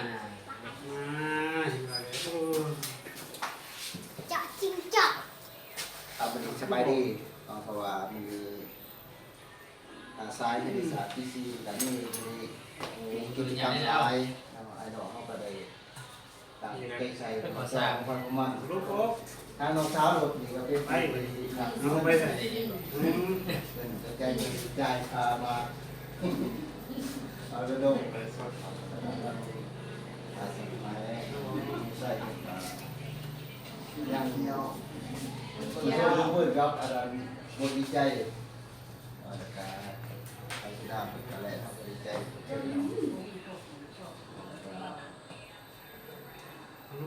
น่ะเจาะจริงเจาะมันสบายดีเพราะว่ามีซ้ายมีสาพีซีแต่นี่มีกิจกรรมซ้ายไอ้ดอกเข้าไปได้ต่างเกใส่ขอสร้างความมันทางน้องเช้าหลบนี่ก็เป็นไปน้องไปเลยเป็นใจพามาเอาไปดงสมัยใส่ยังเดียวคนชมพูดครับอาจารย์บทวิจัยการไปที่ทำอะไรครับวิจัย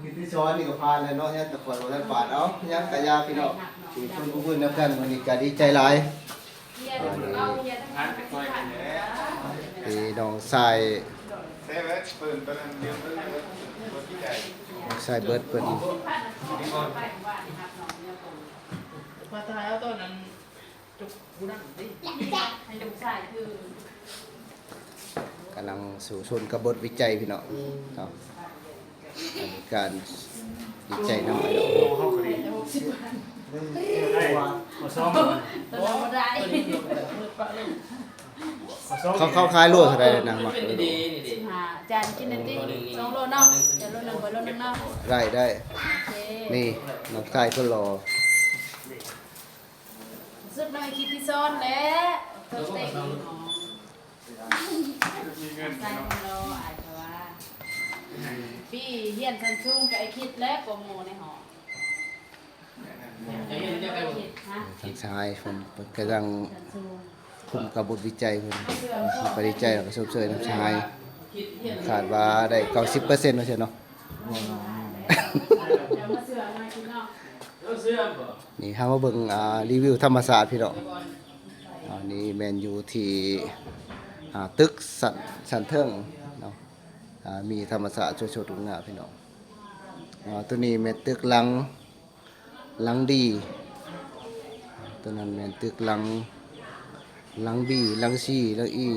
กิจที่ช้อนนี่ก็พาเลยเนาะเนี่ยแต่คนเราปาดเอายังกะยาพี่น้องที่คนพูดนับกันวันนี้ก็ดีใจหลายพี่น้องชายใส่เบิร์ดเปิดมาถ่ายเอาต้นนั้นจุกกูนั่งดิให้จุกใส่คือกำลังสู่ชนกระบวนวิจัยพี่น้องครับการวิจัยน้ำไปเขาคล้ายลวกอะไรนะมักจานกินนั่นดิ2โลเนาะเดี๋ยวโลนึงไปโลนึงเนาะได้นี่น้องชายก็รอสุดน้อยคิดที่ซ้อนแล้วเติมเต็มมีเงิน ใส่โลอาจจะว่าพี่เฮียนซันซุงกับไอ้คิดแล้วกว่าหมู่ในหอทางชายผมกำลังคุมกระบวนวิจัยผมไปวิจัยแล้วก็ชมเชยน้ำชายขาดว่าได้90%แล้วใช่เนาะนี่ถ้ามาเบิ่งรีวิวธรรมศาสตร์พี่น้องนี่แมนยูที่ตึกสันเทิงเนาะมีธรรมศาสตร์โชดๆงามพี่น้องตัวนี้แม่นตึกหลังดีตัวนั้นแม่นตึกหลังบีหลังซีหลังอี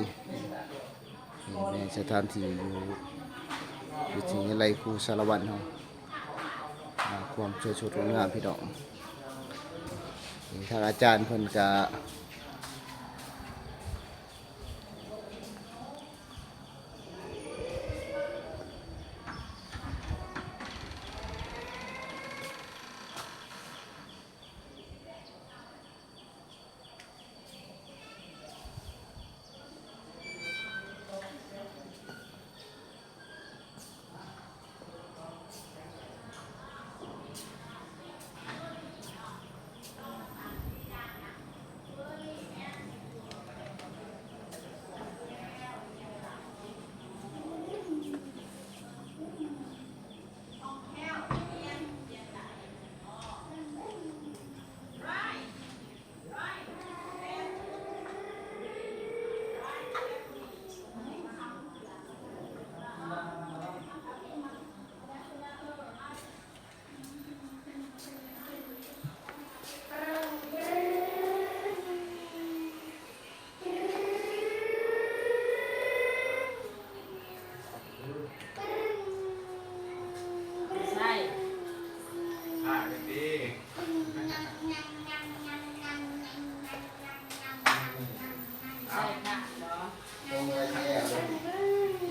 นี่แม่นสถานที่อยู่วิทยาลัยครูสารวัตรเฮาความโชดๆงามพี่น้องนี่ทางอาจารย์เพิ่นก็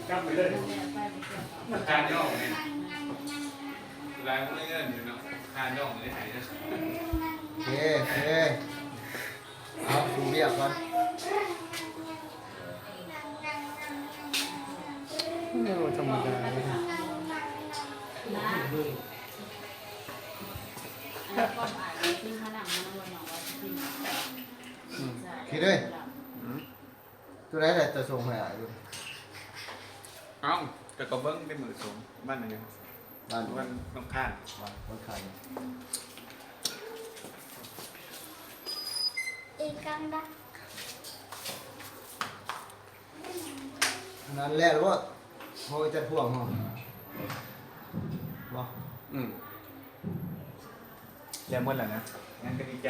กลับไปเลยคานย่องเนี่ยรายไม่เงินอยู่เนาะคานย่องไม่ได้นะโอเคเอาดูเรียกก่อนธรรมดาคิดด้วยตัวไหนแหละจะส่งให้อยู่เอ้าแต่ก็เบิ้งได้มือสูงบ้านไหนบ้านวันต้องข้านวันขายอีกครั้งนะนั่นแหละว่าเขาจะพ่วงเหรอบ่แล้วเมื่อไหร่นะงั้นก็ดีใจ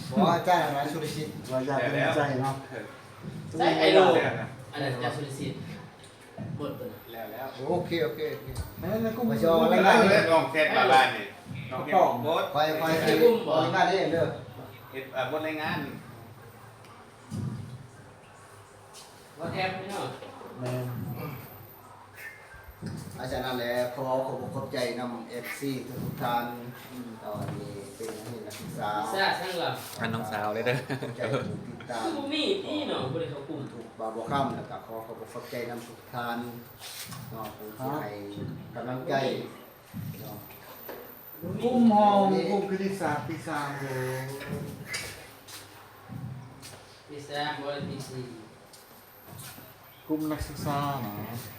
เพราะอาจารย์นะสุริชิตว่าจะเป็นใจเนาะใช่ไอโลอันนั้นจะสุริสิทธิ์บทตัวแล้ว แล้ว โอเคนั่นกู มา มา ชอ แล้ แล้ว ว เล่ กัน นลองเซตมาบ้านนี่ลองเก็บบด คอยสิงานนี้เด้อ เก็บบดรายงาน ว่าแทบไม่เนาะ แม่ อาจารย์นั่นแหละขอบใจนำ FC ทุกท่านตอนนี้เป็นนักศึกษา ซาทั้งหลับ อันน้องสาวเลยเด้อ ใจติดตาม คือมีที่เนาะบริเขากลุ่ม ถูกบาบ่ค่ำแล้วก็ขอบใจนำทุกท่านเนาะผู้ที่ให้กำลังใจเนาะ กุ้มห้องกุ้มคณิตศาสตร์ปีสามโห ปีสามบริปีสี่ กุ้มนักศึกษานะ เ